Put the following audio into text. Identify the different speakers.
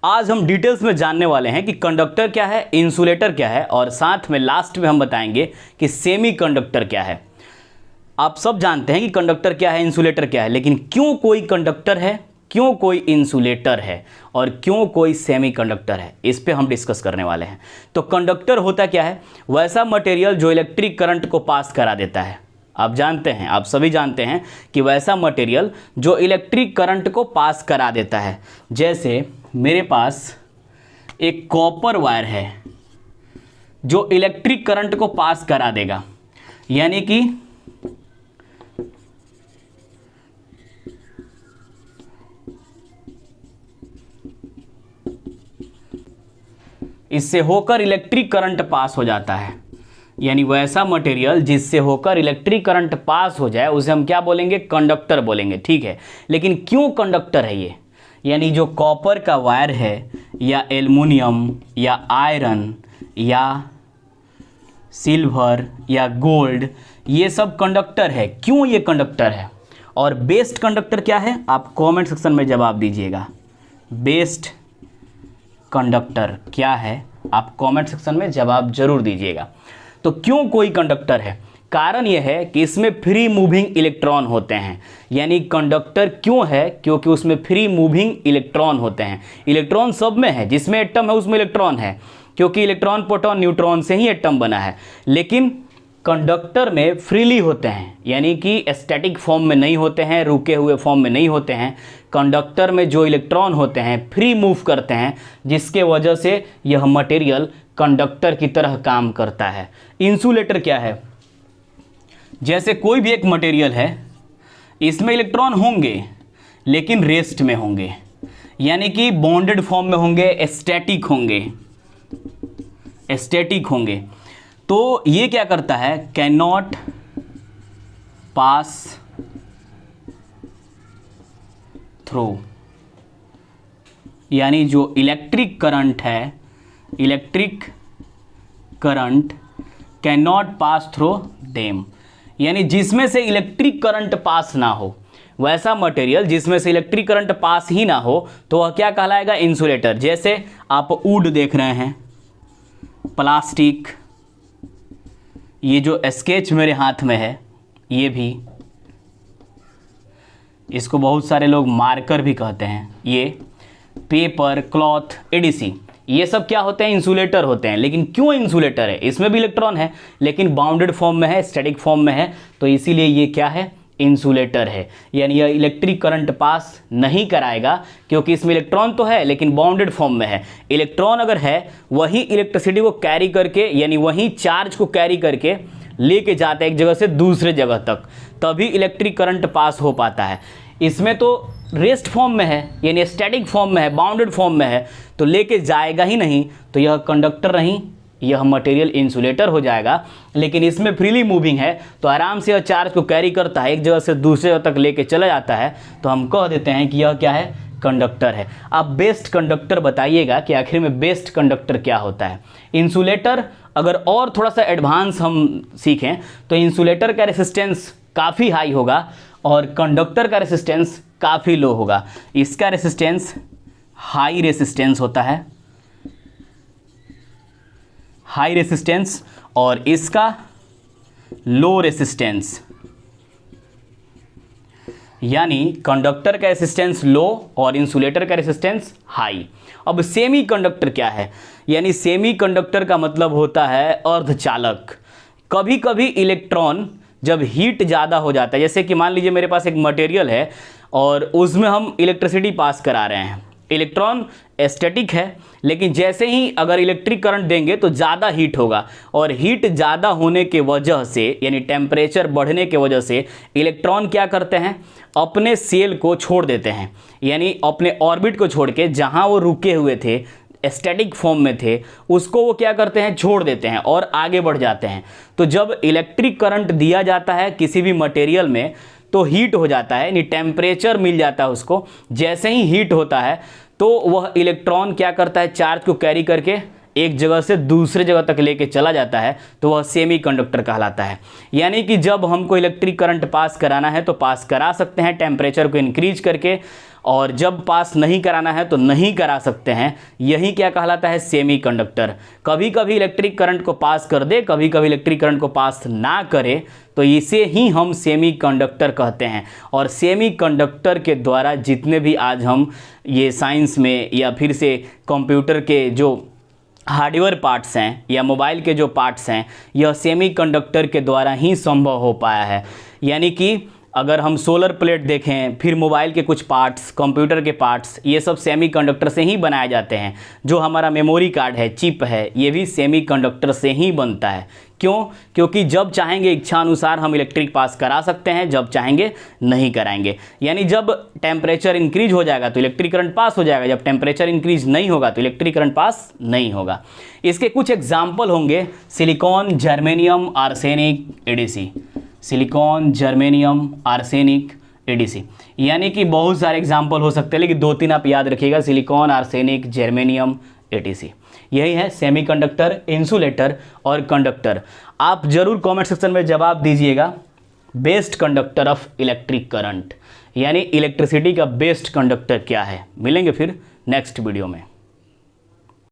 Speaker 1: आज हम डिटेल्स में जानने वाले हैं कि कंडक्टर क्या है, इंसुलेटर क्या है, और साथ में लास्ट में हम बताएंगे कि सेमी कंडक्टर क्या है। आप सब जानते हैं कि कंडक्टर क्या है, इंसुलेटर क्या है, लेकिन क्यों कोई कंडक्टर है, क्यों कोई इंसुलेटर है और क्यों कोई सेमी कंडक्टर है, इस पे हम डिस्कस करने वाले हैं। तो कंडक्टर होता क्या है? वैसा मटेरियल जो इलेक्ट्रिक करंट को पास करा देता है। आप जानते हैं, आप सभी जानते हैं कि वैसा मटेरियल जो इलेक्ट्रिक करंट को पास करा देता है। जैसे मेरे पास एक कॉपर वायर है जो इलेक्ट्रिक करंट को पास करा देगा, यानी कि इससे होकर इलेक्ट्रिक करंट पास हो जाता है। यानी वैसा मटेरियल जिससे होकर इलेक्ट्रिक करंट पास हो जाए उसे हम क्या बोलेंगे? कंडक्टर बोलेंगे। ठीक है, लेकिन क्यों कंडक्टर है ये? यानी जो कॉपर का वायर है या एल्युमिनियम या आयरन या सिल्वर या गोल्ड, ये सब कंडक्टर है। क्यों ये कंडक्टर है? और बेस्ट कंडक्टर क्या है? आप कमेंट सेक्शन में जवाब दीजिएगा। बेस्ट कंडक्टर क्या है? आप कमेंट सेक्शन में जवाब जरूर दीजिएगा। तो क्यों कोई कंडक्टर है? कारण यह है कि इसमें फ्री मूविंग इलेक्ट्रॉन होते हैं। यानी कंडक्टर क्यों है? क्योंकि उसमें फ्री मूविंग इलेक्ट्रॉन होते हैं। इलेक्ट्रॉन सब में है, जिसमें एटम है उसमें इलेक्ट्रॉन है, क्योंकि इलेक्ट्रॉन प्रोटॉन न्यूट्रॉन से ही एटम बना है। लेकिन कंडक्टर में फ्रीली होते हैं, यानी कि स्टैटिक फॉर्म में नहीं होते हैं, रुके हुए फॉर्म में नहीं होते हैं। कंडक्टर में जो इलेक्ट्रॉन होते हैं फ्री मूव करते हैं, जिसके वजह से यह मटेरियल कंडक्टर की तरह काम करता है। इंसुलेटर क्या है? जैसे कोई भी एक मटेरियल है, इसमें इलेक्ट्रॉन होंगे लेकिन रेस्ट में होंगे, यानी कि बॉन्डेड फॉर्म में होंगे, स्टैटिक होंगे। तो ये क्या करता है? कैन नॉट पास थ्रू, यानी जो इलेक्ट्रिक करंट है, electric current can not pass through them, यानी जिसमें से इलेक्ट्रिक करंट पास ना हो, वैसा मटेरियल जिसमें से इलेक्ट्रिक करंट पास ही ना हो, तो वह क्या कहलाएगा? इंसुलेटर। जैसे आप वुड देख रहे हैं, प्लास्टिक, ये जो स्केच मेरे हाथ में है, ये भी, इसको बहुत सारे लोग मार्कर भी कहते हैं, ये पेपर, क्लॉथ, एडीसी, ये सब क्या होते हैं? इंसुलेटर होते हैं। लेकिन क्यों इंसुलेटर है? इसमें भी इलेक्ट्रॉन है लेकिन बाउंडेड फॉर्म में है, स्टैटिक फॉर्म में है, तो इसीलिए ये क्या है? इंसुलेटर है। यानी यह इलेक्ट्रिक करंट पास नहीं कराएगा, क्योंकि इसमें इलेक्ट्रॉन तो है लेकिन बाउंडेड फॉर्म में है। इलेक्ट्रॉन अगर है, वही इलेक्ट्रिसिटी को कैरी करके, यानी वही चार्ज को कैरी करके लेके जाता है एक जगह से दूसरे जगह तक, तभी इलेक्ट्रिक करंट पास हो पाता है। इसमें तो रेस्ट फॉर्म में है, यानी स्टैटिक फॉर्म में है, बाउंडेड फॉर्म में है, तो लेके जाएगा ही नहीं, तो यह कंडक्टर नहीं, यह मटेरियल इंसुलेटर हो जाएगा। लेकिन इसमें फ्रीली मूविंग है, तो आराम से यह चार्ज को कैरी करता है, एक जगह से दूसरे जगह तक लेके चला जाता है, तो हम कह देते हैं कि यह क्या है? कंडक्टर है। आप बेस्ट कंडक्टर बताइएगा कि आखिर में बेस्ट कंडक्टर क्या होता है। इंसुलेटर अगर और थोड़ा सा एडवांस हम सीखें तो इंसुलेटर का रेसिस्टेंस काफ़ी हाई होगा और कंडक्टर का रेसिस्टेंस काफ़ी लो होगा। इसका रेसिस्टेंस हाई रेसिस्टेंस होता है, हाई रेसिस्टेंस, और इसका लो रेसिस्टेंस, यानी कंडक्टर का रेसिस्टेंस लो और इंसुलेटर का रेसिस्टेंस हाई। अब सेमी कंडक्टर क्या है? यानी सेमी कंडक्टर का मतलब होता है अर्धचालक। कभी कभी इलेक्ट्रॉन जब हीट ज़्यादा हो जाता है, जैसे कि मान लीजिए मेरे पास एक मटेरियल है और उसमें हम इलेक्ट्रिसिटी पास करा रहे हैं, इलेक्ट्रॉन स्टैटिक है, लेकिन जैसे ही अगर इलेक्ट्रिक करंट देंगे तो ज़्यादा हीट होगा, और हीट ज़्यादा होने के वजह से, यानी टेम्परेचर बढ़ने के वजह से, इलेक्ट्रॉन क्या करते हैं? अपने सेल को छोड़ देते हैं, यानी अपने ऑर्बिट को छोड़ के जहाँ वो रुके हुए थे, स्टैटिक फॉर्म में थे, उसको वो क्या करते हैं? छोड़ देते हैं और आगे बढ़ जाते हैं। तो जब इलेक्ट्रिक करंट दिया जाता है किसी भी मटेरियल में, तो हीट हो जाता है, यानी टेम्परेचर मिल जाता है उसको। जैसे ही हीट होता है तो वह इलेक्ट्रॉन क्या करता है? चार्ज को कैरी करके एक जगह से दूसरे जगह तक लेके चला जाता है तो वह सेमीकंडक्टर कहलाता है। यानी कि जब हमको इलेक्ट्रिक करंट पास कराना है तो पास करा सकते हैं टेम्परेचर को इंक्रीज करके, और जब पास नहीं कराना है तो नहीं करा सकते हैं। यही क्या कहलाता है, सेमीकंडक्टर। कभी कभी इलेक्ट्रिक करंट को पास कर दे, कभी कभी इलेक्ट्रिक करंट को पास ना करे, तो इसे ही हम सेमीकंडक्टर कहते हैं। और सेमीकंडक्टर के द्वारा जितने भी आज हम ये साइंस में या फिर से कंप्यूटर के जो हार्डवेयर पार्ट्स हैं या मोबाइल के जो पार्ट्स हैं, यह सेमीकंडक्टर के द्वारा ही संभव हो पाया है। यानी कि अगर हम सोलर प्लेट देखें, फिर मोबाइल के कुछ पार्ट्स, कंप्यूटर के पार्ट्स, ये सब सेमीकंडक्टर से ही बनाए जाते हैं। जो हमारा मेमोरी कार्ड है, चिप है, ये भी सेमीकंडक्टर से ही बनता है। क्यों? क्योंकि जब चाहेंगे इच्छा अनुसार हम इलेक्ट्रिक पास करा सकते हैं, जब चाहेंगे नहीं कराएंगे। यानी जब टेम्परेचर इंक्रीज हो जाएगा तो इलेक्ट्रिक करंट पास हो जाएगा, जब टेम्परेचर इंक्रीज नहीं होगा तो इलेक्ट्रिक करंट पास नहीं होगा। इसके कुछ एग्जाम्पल होंगे, silicon, germanium, arsenic, ADC. Silicon, germanium, arsenic, ADC, यानी कि बहुत सारे एग्जाम्पल हो सकते हैं, लेकिन 2-3 आप याद रखिएगा, सिलिकॉन, आर्सेनिक, जर्मेनियम, एडीसी। यही है सेमीकंडक्टर, इंसुलेटर और कंडक्टर। आप जरूर कमेंट सेक्शन में जवाब दीजिएगा, best conductor of electric current, यानी इलेक्ट्रिसिटी का बेस्ट कंडक्टर क्या है। मिलेंगे फिर नेक्स्ट वीडियो में।